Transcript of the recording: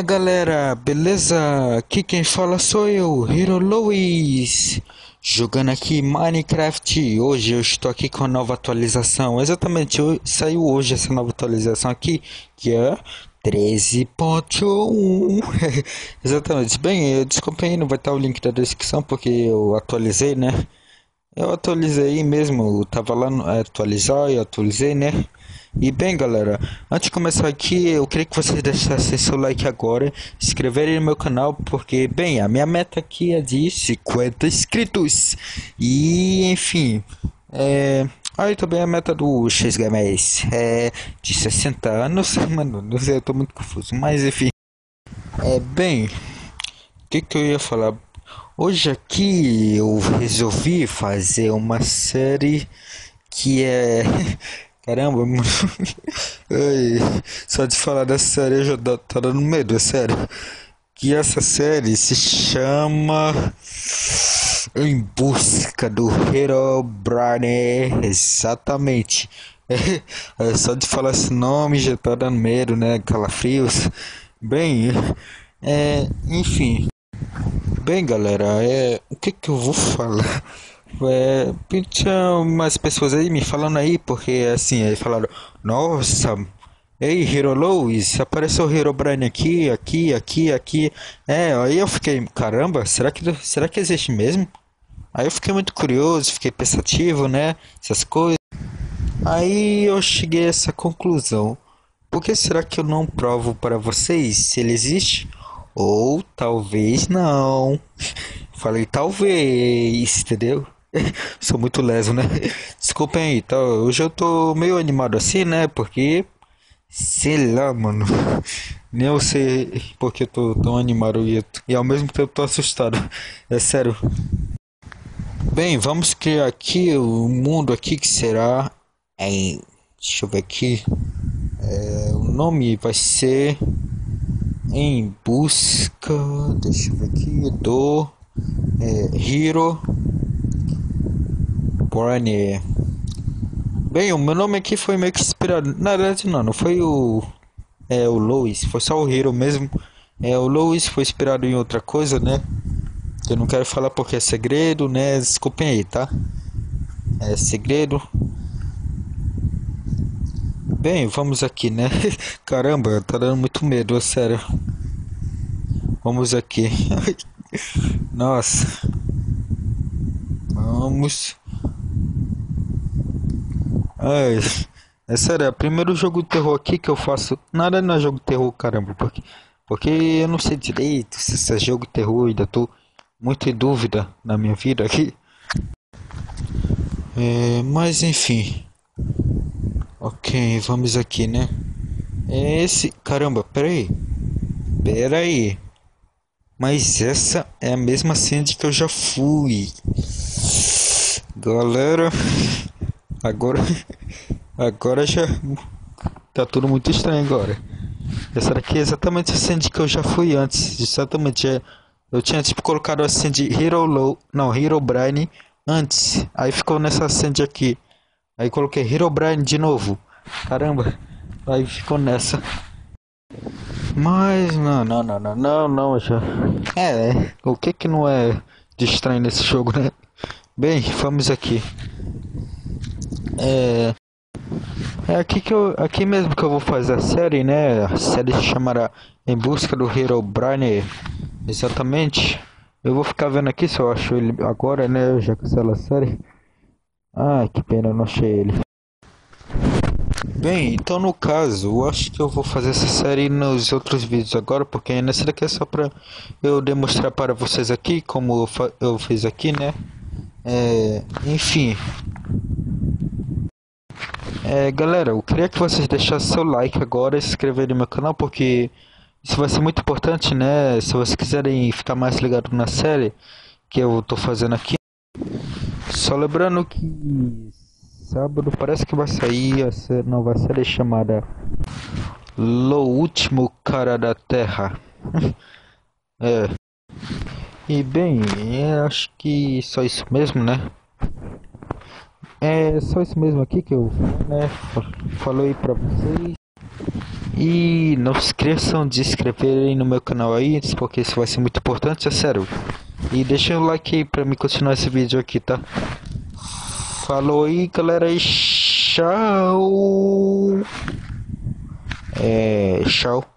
Fala galera, beleza? Aqui quem fala sou eu, Hero Lois, jogando aqui Minecraft. Hoje eu estou aqui com a nova atualização. Exatamente, saiu hoje essa nova atualização aqui, que é 13.1. Exatamente. Bem, desculpa aí, não vai estar o link da descrição porque eu atualizei, né? Eu atualizei mesmo, eu tava lá no atualizar e atualizei, né? E bem, galera, antes de começar aqui, eu queria que vocês deixassem seu like agora, se inscreverem no meu canal, porque, bem, a minha meta aqui é de 50 inscritos. E, enfim, aí também a meta do XGames é de 60 anos, mano, não sei, eu tô muito confuso, mas enfim. Bem, o que eu ia falar? Hoje aqui eu resolvi fazer uma série que é. Caramba, mano. Ai, só de falar dessa série eu já tá dando medo, é sério. Que essa série se chama Em Busca do Herobrine. Exatamente. Só de falar esse nome já tá dando medo, né? Calafrios. Bem, enfim. Bem, galera, o que eu vou falar? Tinha umas pessoas aí me falando aí, porque assim, aí falaram, nossa, ei, Hero Lois, apareceu o Herobrine aqui. Aí eu fiquei, caramba, será que existe mesmo? Aí eu fiquei muito curioso, fiquei pensativo, né? Essas coisas. Aí eu cheguei a essa conclusão. Por que será que eu não provo para vocês se ele existe? Ou talvez não. Falei talvez, entendeu? Sou muito leso, né? Desculpem aí, tá? Hoje eu tô meio animado assim, né? Porque, sei lá, mano. Nem eu sei porque eu tô tão animado e ao mesmo tempo tô assustado. É sério. Bem, vamos criar aqui o mundo aqui que será em. Deixa eu ver aqui. O nome vai ser Em Busca. Deixa eu ver aqui. Do Hero Brine. Bem, o meu nome aqui foi meio que inspirado. Na verdade, não foi o Lois, foi só o Hero mesmo. O Lois foi inspirado em outra coisa, né? Eu não quero falar porque é segredo, né? Desculpem aí, tá? É segredo. Bem, vamos aqui, né? Caramba, tá dando muito medo, é sério. Vamos aqui. Nossa. Vamos. Ai, é sério, é o primeiro jogo de terror aqui que eu faço. Nada não é jogo de terror, caramba, porque eu não sei direito se isso é jogo de terror, ainda tô muito em dúvida na minha vida aqui. Mas enfim, ok, vamos aqui, né? Caramba, peraí, mas essa é a mesma cena de que eu já fui. Galera, agora, agora já tá tudo muito estranho agora. Essa daqui é exatamente a cena de que eu já fui antes. Exatamente. Eu tinha tipo colocado a cena de Herobrine antes. Aí ficou nessa cena de aqui. Aí coloquei Herobrine de novo. Caramba. Aí ficou nessa. Mas não, já. O que não é de estranho nesse jogo, né? Bem, vamos aqui. Aqui mesmo que eu vou fazer a série, né? A série se chamará Em Busca do Herobrine. Exatamente. Eu vou ficar vendo aqui se eu acho ele agora, né? Eu já cancelo a série. Ah, que pena, eu não achei ele. Bem, então no caso, eu acho que eu vou fazer essa série nos outros vídeos agora, porque nessa daqui é só pra eu demonstrar para vocês aqui como eu fiz aqui, né? Enfim. Galera, eu queria que vocês deixassem seu like agora e se inscreverem no meu canal, porque isso vai ser muito importante, né? Se vocês quiserem ficar mais ligado na série que eu tô fazendo aqui. Só lembrando que sábado parece que vai sair a nova série chamada O Último Cara da Terra. E bem, acho que só isso mesmo, né? É só isso mesmo aqui que eu, né, falei pra vocês. E não se esqueçam de se inscreverem no meu canal aí, porque isso vai ser muito importante, é sério. E deixa o like aí pra mim continuar esse vídeo aqui, tá? Falou aí, galera, e tchau. Tchau.